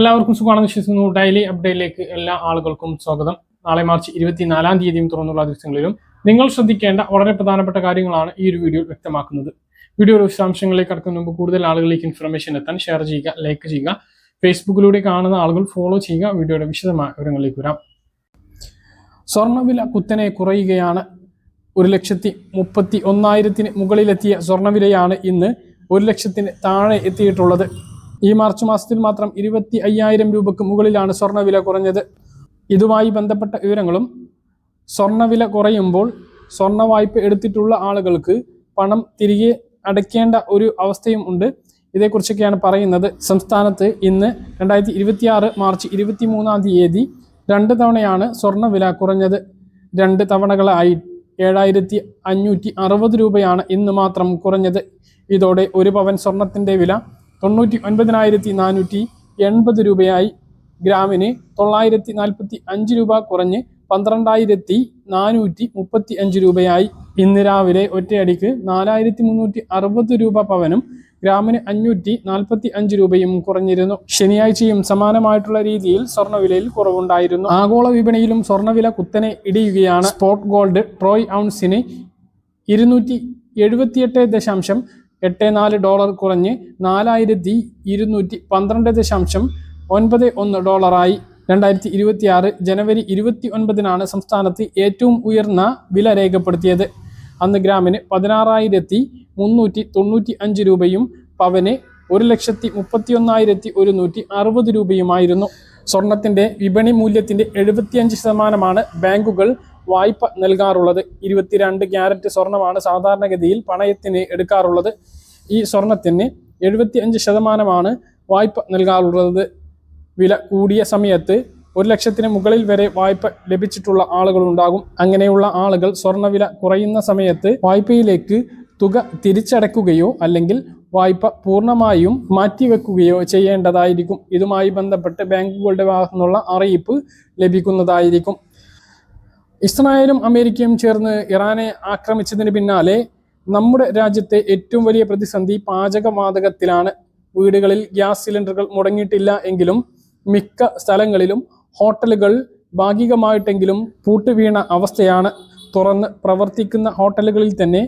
എല്ലാവർക്കും സുഖമാണെന്ന് വിശ്വസിക്കുന്നു. ഡെയിലി അപ്ഡേറ്റിലേക്ക് എല്ലാ ആളുകൾക്കും സ്വാഗതം. നാളെ മാർച്ച് 24-ാം തീയതിയും തുറന്നുള്ള ദിവസങ്ങളിലും നിങ്ങൾ ശ്രദ്ധിക്കേണ്ട വളരെ പ്രധാനപ്പെട്ട കാര്യങ്ങളാണ് ഈ ഒരു വീഡിയോ വ്യക്തമാക്കുന്നത്. വീഡിയോ വിശദാംശങ്ങളിലേക്ക് കടക്കുന്ന മുമ്പ് കൂടുതൽ ആളുകളിലേക്ക് ഇൻഫർമേഷൻ എത്താൻ ഷെയർ ചെയ്യുക, ലൈക്ക് ചെയ്യുക. ഫേസ്ബുക്കിലൂടെ കാണുന്ന ആളുകൾ ഫോളോ ചെയ്യുക. വീഡിയോയുടെ വിശദമായ വിവരങ്ങളിലേക്ക് വരാം. സ്വർണ്ണവില കുത്തനെ കുറയുകയാണ്. 1,31,000-ന് മുകളിലെത്തിയ സ്വർണ്ണവിലയാണ് ഇന്ന് 1,00,000-ന് താഴെ എത്തിയിട്ടുള്ളത്. ഈ മാർച്ച് മാസത്തിൽ മാത്രം 25,000 രൂപയ്ക്ക് മുകളിലാണ് സ്വർണ്ണവില കുറഞ്ഞത്. ഇതുമായി ബന്ധപ്പെട്ട വിവരങ്ങളും സ്വർണ്ണവില കുറയുമ്പോൾ സ്വർണ്ണ വായ്പ എടുത്തിട്ടുള്ള ആളുകൾക്ക് പണം തിരികെ അടയ്ക്കേണ്ട ഒരു അവസ്ഥയും ഉണ്ട്. ഇതേക്കുറിച്ചൊക്കെയാണ് പറയുന്നത്. സംസ്ഥാനത്ത് ഇന്ന് 2026 മാർച്ച് 23-ാം തീയതി 2 തവണയാണ് സ്വർണ്ണവില കുറഞ്ഞത്. 2 തവണകളായി 7,560 രൂപയാണ് ഇന്ന് മാത്രം കുറഞ്ഞത്. ഇതോടെ ഒരു പവൻ സ്വർണത്തിൻ്റെ വില 99,480 രൂപയായി. ഗ്രാമിന് 945 രൂപ കുറഞ്ഞ് 12,435 രൂപയായി. ഇന്ന് രാവിലെ ഒറ്റയടിക്ക് 4,360 രൂപ പവനും ഗ്രാമിന് 545 രൂപയും കുറഞ്ഞിരുന്നു. ശനിയാഴ്ചയും സമാനമായിട്ടുള്ള രീതിയിൽ സ്വർണ്ണവിലയിൽ കുറവുണ്ടായിരുന്നു. ആഗോള വിപണിയിലും സ്വർണ്ണവില കുത്തനെ ഇടിയുകയാണ്. സ്പോട്ട് ഗോൾഡ് ട്രോയ് ഔൺസിന് $278.84 കുറഞ്ഞ് $4,212.91 2026 ജനുവരി 29-നാണ് സംസ്ഥാനത്ത് ഏറ്റവും ഉയർന്ന വില രേഖപ്പെടുത്തിയത്. അന്ന് ഗ്രാമിന് 16,395 രൂപയും പവന് 1,31,160 രൂപയുമായിരുന്നു. സ്വർണത്തിൻ്റെ വിപണി മൂല്യത്തിൻ്റെ 75% ബാങ്കുകൾ വായ്പ നൽകാറുള്ളത്. 22 ക്യാരറ്റ് സ്വർണമാണ് സാധാരണഗതിയിൽ പണയത്തിന് എടുക്കാറുള്ളത്. ഈ സ്വർണത്തിന് 75% വായ്പ നൽകാറുള്ളത്. വില കൂടിയ സമയത്ത് 1,00,000-ന് മുകളിൽ വരെ വായ്പ ലഭിച്ചിട്ടുള്ള ആളുകളുണ്ടാകും. അങ്ങനെയുള്ള ആളുകൾ സ്വർണ്ണവില കുറയുന്ന സമയത്ത് വായ്പയിലേക്ക് തുക തിരിച്ചടയ്ക്കുകയോ അല്ലെങ്കിൽ വായ്പ പൂർണ്ണമായും മാറ്റിവെക്കുകയോ ചെയ്യേണ്ടതായിരിക്കും. ഇതുമായി ബന്ധപ്പെട്ട് ബാങ്കുകളുടെ ഭാഗത്തു നിന്നുള്ള അറിയിപ്പ് ലഭിക്കുന്നതായിരിക്കും. ഇസ്രായേലും അമേരിക്കയും ചേർന്ന് ഇറാനെ ആക്രമിച്ചതിന് പിന്നാലെ നമ്മുടെ രാജ്യത്തെ ഏറ്റവും വലിയ പ്രതിസന്ധി പാചകവാതകത്തിലാണ്. വീടുകളിൽ ഗ്യാസ് സിലിണ്ടറുകൾ മുടങ്ങിയിട്ടില്ല എങ്കിലും മിക്ക സ്ഥലങ്ങളിലും ഹോട്ടലുകൾ ഭാഗികമായിട്ടെങ്കിലും പൂട്ടുവീണ അവസ്ഥയാണ്. തുറന്ന് പ്രവർത്തിക്കുന്ന ഹോട്ടലുകളിൽ തന്നെ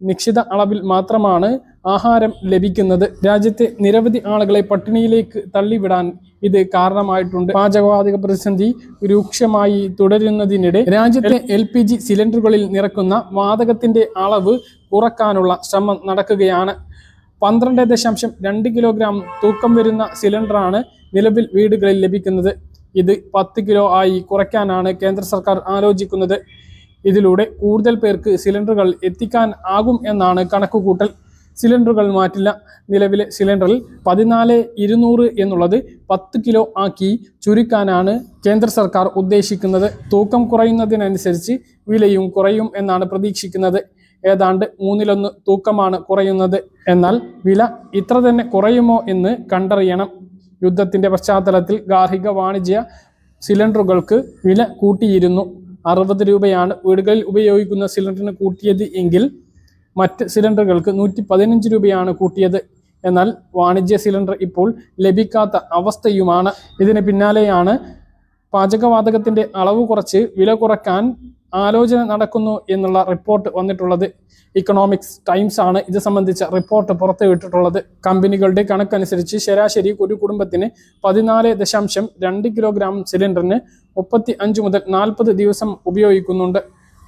നിശ്ചിത അളവിൽ മാത്രമാണ് ആഹാരം ലഭിക്കുന്നത്. രാജ്യത്തെ നിരവധി ആളുകളെ പട്ടിണിയിലേക്ക് തള്ളിവിടാൻ ഇത് കാരണമായിട്ടുണ്ട്. പാചകവാതക പ്രതിസന്ധി രൂക്ഷമായി തുടരുന്നതിനിടെ രാജ്യത്തെ LPG സിലിണ്ടറുകളിൽ നിറക്കുന്ന വാതകത്തിന്റെ അളവ് കുറക്കാനുള്ള ശ്രമം നടക്കുകയാണ്. 12.2 കിലോഗ്രാം തൂക്കം വരുന്ന സിലിണ്ടറാണ് നിലവിൽ വീടുകളിൽ ലഭിക്കുന്നത്. ഇത് 10 കിലോ ആയി കുറയ്ക്കാനാണ് കേന്ദ്ര സർക്കാർ ആലോചിക്കുന്നത്. ഇതിലൂടെ കൂടുതൽ പേർക്ക് സിലിണ്ടറുകൾ എത്തിക്കാൻ ആകും എന്നാണ് കണക്കുകൂട്ടൽ. സിലിണ്ടറുകൾ മാറ്റില്ല. നിലവിലെ സിലിണ്ടറിൽ 14,200 എന്നുള്ളത് 10 കിലോ ആക്കി ചുരുക്കാനാണ് കേന്ദ്ര സർക്കാർ ഉദ്ദേശിക്കുന്നത്. തൂക്കം കുറയുന്നതിനനുസരിച്ച് വിലയും കുറയും എന്നാണ് പ്രതീക്ഷിക്കുന്നത്. ഏതാണ്ട് 1/3 തൂക്കമാണ് കുറയുന്നത്. എന്നാൽ വില ഇത്ര തന്നെ കുറയുമോ എന്ന് കണ്ടറിയണം. യുദ്ധത്തിന്റെ പശ്ചാത്തലത്തിൽ ഗാർഹിക വാണിജ്യ സിലിണ്ടറുകൾക്ക് വില കൂട്ടിയിരുന്നു. 60 രൂപയാണ് വീടുകളിൽ ഉപയോഗിക്കുന്ന സിലിണ്ടറിന് കൂട്ടിയത് എങ്കിൽ മറ്റ് സിലിണ്ടറുകൾക്ക് 115 രൂപയാണ് കൂട്ടിയത്. എന്നാൽ വാണിജ്യ സിലിണ്ടർ ഇപ്പോൾ ലഭിക്കാത്ത അവസ്ഥയുമാണ്. ഇതിന് പിന്നാലെയാണ് പാചകവാതകത്തിന്റെ അളവ് കുറച്ച് വില കുറയ്ക്കാൻ ആലോചന നടക്കുന്നു എന്നുള്ള റിപ്പോർട്ട് വന്നിട്ടുള്ളത്. ഇക്കണോമിക്സ് ടൈംസ് ആണ് ഇത് സംബന്ധിച്ച റിപ്പോർട്ട് പുറത്തുവിട്ടിട്ടുള്ളത്. കമ്പനികളുടെ കണക്കനുസരിച്ച് ശരാശരി ഒരു കുടുംബത്തിന് 14.2 കിലോഗ്രാം സിലിണ്ടറിന് 35 മുതൽ 40 ദിവസം ഉപയോഗിക്കുന്നുണ്ട്.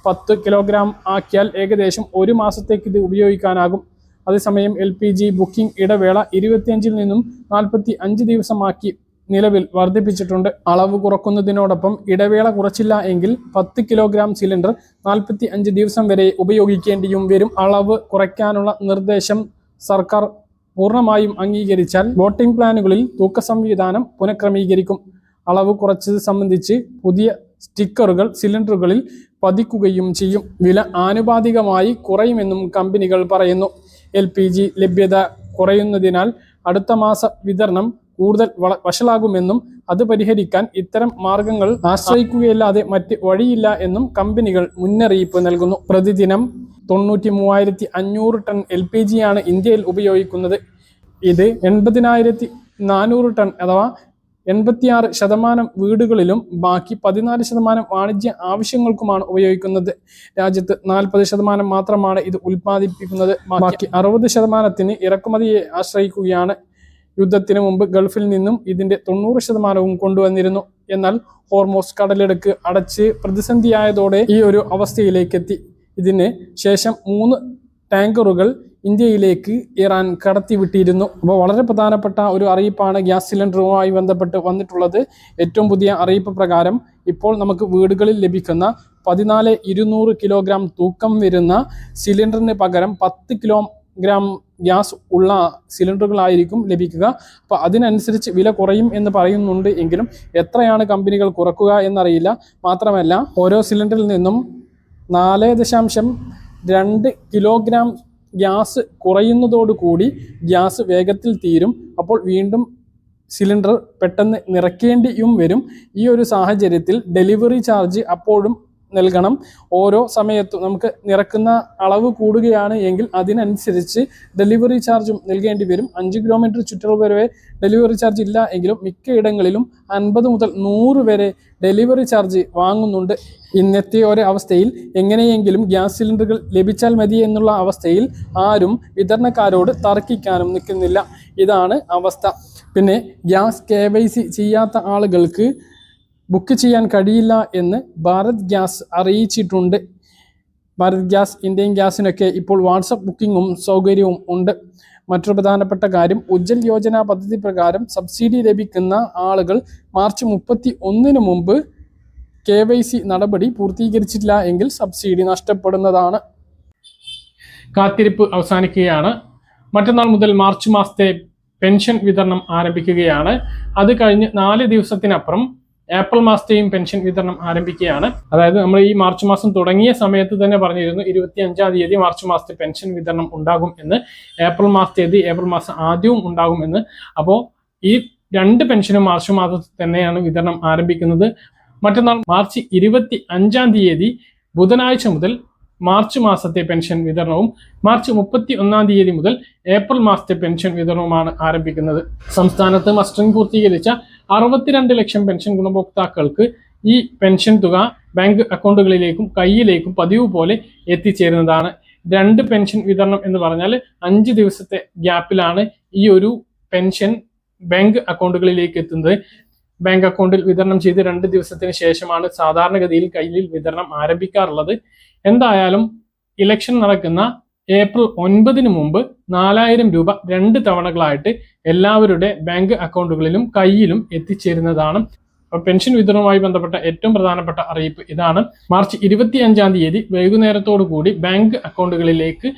10 കിലോഗ്രാം ആക്കിയാൽ ഏകദേശം 1 മാസത്തേക്ക് ഇത് ഉപയോഗിക്കാനാകും. അതേസമയം LPG ബുക്കിംഗ് ഇടവേള 25-ൽ നിന്നും 45 ദിവസമാക്കി നിലവിൽ വർദ്ധിപ്പിച്ചിട്ടുണ്ട്. അളവ് കുറക്കുന്നതിനോടൊപ്പം ഇടവേള കുറച്ചില്ല എങ്കിൽ 10 കിലോഗ്രാം സിലിണ്ടർ 45 ദിവസം വരെ ഉപയോഗിക്കേണ്ടിയും വരും. അളവ് കുറയ്ക്കാനുള്ള നിർദ്ദേശം സർക്കാർ പൂർണ്ണമായും അംഗീകരിച്ചാൽ വോട്ടിംഗ് പ്ലാനുകളിൽ തൂക്ക സംവിധാനം പുനഃക്രമീകരിക്കും. അളവ് കുറച്ചത് സംബന്ധിച്ച് പുതിയ സ്റ്റിക്കറുകൾ സിലിണ്ടറുകളിൽ പതിക്കുകയും ചെയ്യും. വില ആനുപാതികമായി കുറയുമെന്നും കമ്പനികൾ പറയുന്നു. LPG ലഭ്യത കുറയുന്നതിനാൽ അടുത്ത മാസ വിതരണം കൂടുതൽ വഷളാകുമെന്നും അത് പരിഹരിക്കാൻ ഇത്തരം മാർഗങ്ങൾ ആശ്രയിക്കുകയല്ലാതെ മറ്റ് വഴിയില്ല എന്നും കമ്പനികൾ മുന്നറിയിപ്പ് നൽകുന്നു. പ്രതിദിനം 93,500 ടൺ LPG ആണ് ഇന്ത്യയിൽ ഉപയോഗിക്കുന്നത്. ഇത് 80,400 ടൺ അഥവാ 86% വീടുകളിലും ബാക്കി 14% വാണിജ്യ ആവശ്യങ്ങൾക്കുമാണ് ഉപയോഗിക്കുന്നത്. രാജ്യത്ത് 40% മാത്രമാണ് ഇത് ഉൽപ്പാദിപ്പിക്കുന്നത്. ബാക്കി 60% ഇറക്കുമതിയെ ആശ്രയിക്കുകയാണ്. യുദ്ധത്തിന് മുമ്പ് ഗൾഫിൽ നിന്നും ഇതിന്റെ 90% കൊണ്ടുവന്നിരുന്നു. എന്നാൽ ഹോർമോസ് കടലിടുക്ക് അടച്ച് പ്രതിസന്ധിയായതോടെ ഈ ഒരു അവസ്ഥയിലേക്കെത്തി. ഇതിന് ശേഷം 3 ടാങ്കറുകൾ ഇന്ത്യയിലേക്ക് ഇറാൻ കടത്തിവിട്ടിരുന്നു. അപ്പോൾ വളരെ പ്രധാനപ്പെട്ട ഒരു അറിയിപ്പാണ് ഗ്യാസ് സിലിണ്ടറുമായി ബന്ധപ്പെട്ട് വന്നിട്ടുള്ളത്. ഏറ്റവും പുതിയ അറിയിപ്പ് പ്രകാരം ഇപ്പോൾ നമുക്ക് വീടുകളിൽ ലഭിക്കുന്ന 14,200 കിലോഗ്രാം തൂക്കം വരുന്ന സിലിണ്ടറിന് പകരം 10 കിലോഗ്രാം ഗ്യാസ് ഉള്ള സിലിണ്ടറുകളായിരിക്കും ലഭിക്കുക. അപ്പോൾ അതിനനുസരിച്ച് വില കുറയും എന്ന് പറയുന്നുണ്ട്. എങ്കിലും എത്രയാണ് കമ്പനികൾ കുറക്കുക എന്നറിയില്ല. മാത്രമല്ല ഓരോ സിലിണ്ടറിൽ നിന്നും 4.2 കിലോഗ്രാം ഗ്യാസ് കുറയുന്നതോടുകൂടി ഗ്യാസ് വേഗത്തിൽ തീരും. അപ്പോൾ വീണ്ടും സിലിണ്ടർ പെട്ടെന്ന് നിറയ്ക്കേണ്ടിയും വരും. ഈ ഒരു സാഹചര്യത്തിൽ ഡെലിവറി ചാർജ് അപ്പോഴും നൽകണം. ഓരോ സമയത്തും നമുക്ക് നിറക്കുന്ന അളവ് കൂടുകയാണ് എങ്കിൽ അതിനനുസരിച്ച് ഡെലിവറി ചാർജും നൽകേണ്ടി വരും. 5 കിലോമീറ്റർ ചുറ്റളവ് വരെ ഡെലിവറി ചാർജ് ഇല്ല എങ്കിലും മിക്കയിടങ്ങളിലും 50 മുതൽ 100 വരെ ഡെലിവറി ചാർജ് വാങ്ങുന്നുണ്ട്. ഇന്നത്തെ ഒരു അവസ്ഥയിൽ എങ്ങനെയെങ്കിലും ഗ്യാസ് സിലിണ്ടറുകൾ ലഭിച്ചാൽ മതി എന്നുള്ള അവസ്ഥയിൽ ആരും വിതരണക്കാരോട് തർക്കിക്കാനും നിൽക്കുന്നില്ല. ഇതാണ് അവസ്ഥ. പിന്നെ ഗ്യാസ് KYC ചെയ്യാത്ത ആളുകൾക്ക് ബുക്ക് ചെയ്യാൻ കഴിയില്ല എന്ന് ഭാരത് ഗ്യാസ് അറിയിച്ചിട്ടുണ്ട്. ഭാരത് ഗ്യാസ്, ഇന്ത്യൻ ഗ്യാസിനൊക്കെ ഇപ്പോൾ വാട്സപ്പ് ബുക്കിങ്ങും സൗകര്യവും ഉണ്ട്. മറ്റൊരു പ്രധാനപ്പെട്ട കാര്യം, ഉജ്ജൽ യോജന പദ്ധതി പ്രകാരം സബ്സിഡി ലഭിക്കുന്ന ആളുകൾ മാർച്ച് 31 മുമ്പ് KYC നടപടി പൂർത്തീകരിച്ചില്ല എങ്കിൽ സബ്സിഡി നഷ്ടപ്പെടുന്നതാണ്. കാത്തിരിപ്പ് അവസാനിക്കുകയാണ്. മറ്റന്നാൾ മുതൽ മാർച്ച് മാസത്തെ പെൻഷൻ വിതരണം ആരംഭിക്കുകയാണ്. അത് കഴിഞ്ഞ് 4 ദിവസത്തിനപ്പുറം ഏപ്രിൽ മാസത്തെയും പെൻഷൻ വിതരണം ആരംഭിക്കുകയാണ്. അതായത് നമ്മൾ ഈ മാർച്ച് മാസം തുടങ്ങിയ സമയത്ത് തന്നെ പറഞ്ഞിരുന്നു 25-ാം തീയതി മാർച്ച് മാസത്തെ പെൻഷൻ വിതരണം ഉണ്ടാകും എന്ന്. ഏപ്രിൽ മാസത്തേത് ഏപ്രിൽ മാസം ആദ്യവും ഉണ്ടാകും എന്ന്. അപ്പോൾ ഈ 2 പെൻഷനും മാർച്ച് മാസത്തിൽ തന്നെയാണ് വിതരണം ആരംഭിക്കുന്നത്. മറ്റന്നാൾ മാർച്ച് 25-ാം തീയതി ബുധനാഴ്ച മുതൽ മാർച്ച് മാസത്തെ പെൻഷൻ വിതരണവും മാർച്ച് 31-ാം തീയതി മുതൽ ഏപ്രിൽ മാസത്തെ പെൻഷൻ വിതരണവുമാണ് ആരംഭിക്കുന്നത്. സംസ്ഥാനത്ത് മസ്റ്ററിംഗ് പൂർത്തീകരിച്ച 62 ലക്ഷം പെൻഷൻ ഗുണഭോക്താക്കൾക്ക് ഈ പെൻഷൻ തുക ബാങ്ക് അക്കൗണ്ടുകളിലേക്കും കയ്യിലേക്കും പതിവ് പോലെ എത്തിച്ചേരുന്നതാണ്. 2 പെൻഷൻ വിതരണം എന്ന് പറഞ്ഞാൽ 5 ദിവസത്തെ ഗ്യാപ്പിലാണ് ഈ ഒരു പെൻഷൻ ബാങ്ക് അക്കൗണ്ടുകളിലേക്ക് എത്തുന്നത്. ബാങ്ക് അക്കൗണ്ടിൽ വിതരണം ചെയ്ത് 2 ദിവസത്തിന് ശേഷമാണ് സാധാരണഗതിയിൽ കയ്യിൽ വിതരണം ആരംഭിക്കാറുള്ളത്. എന്തായാലും ഇലക്ഷൻ നടക്കുന്ന ഏപ്രിൽ 9 മുമ്പ് 4000 രൂപ 2 തവണകളായിട്ട് എല്ലാവരുടെ ബാങ്ക് അക്കൗണ്ടുകളിലും കയ്യിലും എത്തിച്ചേരുന്നതാണ്. പെൻഷൻ വിതരണവുമായി ബന്ധപ്പെട്ട ഏറ്റവും പ്രധാനപ്പെട്ട അറിയിപ്പ് ഇതാണ്. മാർച്ച് 25-ാം തീയതി വൈകുന്നേരത്തോടു കൂടി ബാങ്ക് അക്കൗണ്ടുകളിലേക്ക്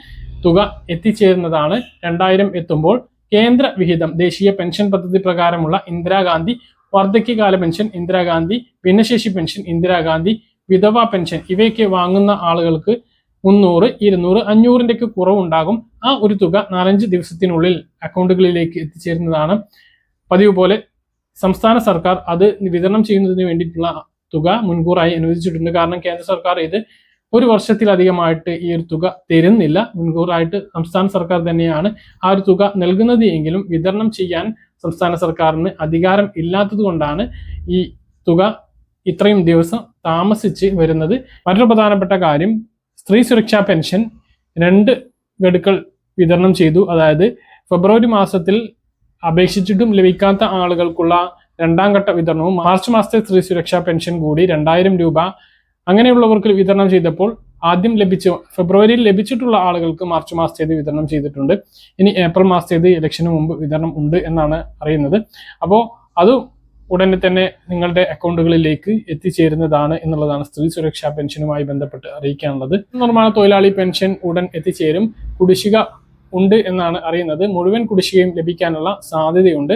തുക എത്തിച്ചേരുന്നതാണ്. 2000 എത്തുമ്പോൾ കേന്ദ്ര വിഹിതം, ദേശീയ പെൻഷൻ പദ്ധതി പ്രകാരമുള്ള ഇന്ദിരാഗാന്ധി വാർദ്ധക്യകാല പെൻഷൻ, ഇന്ദിരാഗാന്ധി ഭിന്നശേഷി പെൻഷൻ, ഇന്ദിരാഗാന്ധി വിധവ പെൻഷൻ ഇവയൊക്കെ വാങ്ങുന്ന ആളുകൾക്ക് 300, 200, 500ൻ്റെയൊക്കെ കുറവുണ്ടാകും. ആ ഒരു തുക 4-5 ദിവസത്തിനുള്ളിൽ അക്കൗണ്ടുകളിലേക്ക് എത്തിച്ചേരുന്നതാണ്. പതിവ് പോലെ സംസ്ഥാന സർക്കാർ അത് വിതരണം ചെയ്യുന്നതിന് വേണ്ടിയിട്ടുള്ള തുക മുൻകൂറായി അനുവദിച്ചിട്ടുണ്ട്. കാരണം കേന്ദ്ര സർക്കാർ ഇത് 1 വർഷത്തിലധികമായിട്ട് ഈ ഒരു തുക തരുന്നില്ല. മുൻകൂറായിട്ട് സംസ്ഥാന സർക്കാർ തന്നെയാണ് ആ ഒരു തുക നൽകുന്നത് എങ്കിലും വിതരണം ചെയ്യാൻ സംസ്ഥാന സർക്കാരിന് അധികാരം ഇല്ലാത്തത് കൊണ്ടാണ് ഈ തുക ഇത്രയും ദിവസം താമസിച്ച് വരുന്നത്. മറ്റൊരു പ്രധാനപ്പെട്ട കാര്യം, സ്ത്രീ സുരക്ഷാ പെൻഷൻ 2 ഗഡുക്കൾ വിതരണം ചെയ്തു. അതായത് ഫെബ്രുവരി മാസത്തിൽ അപേക്ഷിച്ചിട്ടും ലഭിക്കാത്ത ആളുകൾക്കുള്ള 2ാം ഘട്ട വിതരണവും മാർച്ച് മാസത്തെ സ്ത്രീ സുരക്ഷാ പെൻഷൻ കൂടി 2000 രൂപ അങ്ങനെയുള്ളവർക്ക് വിതരണം ചെയ്തപ്പോൾ ആദ്യം ഫെബ്രുവരിയിൽ ലഭിച്ചിട്ടുള്ള ആളുകൾക്ക് മാർച്ച് മാസത്തേത് വിതരണം ചെയ്തിട്ടുണ്ട്. ഇനി ഏപ്രിൽ മാസത്തേത് ഇലക്ഷന് മുമ്പ് വിതരണം ഉണ്ട് എന്നാണ് അറിയുന്നത്. അപ്പോൾ അത് ഉടനെ തന്നെ നിങ്ങളുടെ അക്കൗണ്ടുകളിലേക്ക് എത്തിച്ചേരുന്നതാണ് എന്നുള്ളതാണ് സ്ത്രീ സുരക്ഷാ പെൻഷനുമായി ബന്ധപ്പെട്ട് അറിയിക്കാനുള്ളത്. നിർമ്മാണ തൊഴിലാളി പെൻഷൻ ഉടൻ എത്തിച്ചേരും. കുടിശ്ശിക ഉണ്ട് എന്നാണ് അറിയുന്നത്. മുഴുവൻ കുടിശ്ശികയും ലഭിക്കാനുള്ള സാധ്യതയുണ്ട്.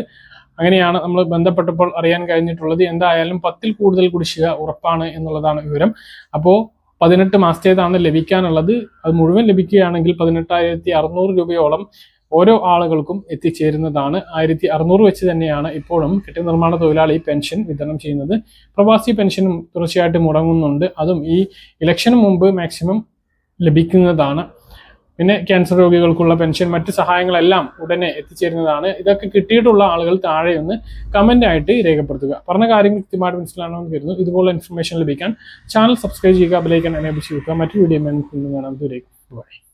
അങ്ങനെയാണ് നമ്മൾ ബന്ധപ്പെട്ടപ്പോൾ അറിയാൻ കഴിഞ്ഞിട്ടുള്ളത്. എന്തായാലും 10-ൽ കൂടുതൽ കുടിശ്ശിക ഉറപ്പാണ് എന്നുള്ളതാണ് വിവരം. അപ്പോൾ 18 മാസത്തേതാണ് ലഭിക്കാനുള്ളത്. അത് മുഴുവൻ ലഭിക്കുകയാണെങ്കിൽ 18,600 രൂപയോളം ഓരോ ആളുകൾക്കും എത്തിച്ചേരുന്നതാണ്. 1,600 വെച്ച് തന്നെയാണ് ഇപ്പോഴും കെട്ടിട നിർമ്മാണ തൊഴിലാളി പെൻഷൻ വിതരണം ചെയ്യുന്നത്. പ്രവാസി പെൻഷനും തീർച്ചയായിട്ടും മുടങ്ങുന്നുണ്ട്. അതും ഈ ഇലക്ഷന് മുമ്പ് മാക്സിമം ലഭിക്കുന്നതാണ്. പിന്നെ ക്യാൻസർ രോഗികൾക്കുള്ള പെൻഷൻ മറ്റ് സഹായങ്ങളെല്ലാം ഉടനെ എത്തിച്ചേരുന്നതാണ്. ഇതൊക്കെ കിട്ടിയിട്ടുള്ള ആളുകൾ താഴെ ഒന്ന് കമന്റ് ആയിട്ട് രേഖപ്പെടുത്തുക. പറഞ്ഞ കാര്യങ്ങൾ കൃത്യമായിട്ട് മനസ്സിലാണെന്ന് കരുതുന്നു. ഇതുപോലെ ഇൻഫർമേഷൻ ലഭിക്കാൻ ചാനൽ സബ്സ്ക്രൈബ് ചെയ്യുക, ബെൽ ഐക്കൺ എനേബിൾ ചെയ്യുക. മറ്റൊരു വീഡിയോ കാണാം. ബൈ.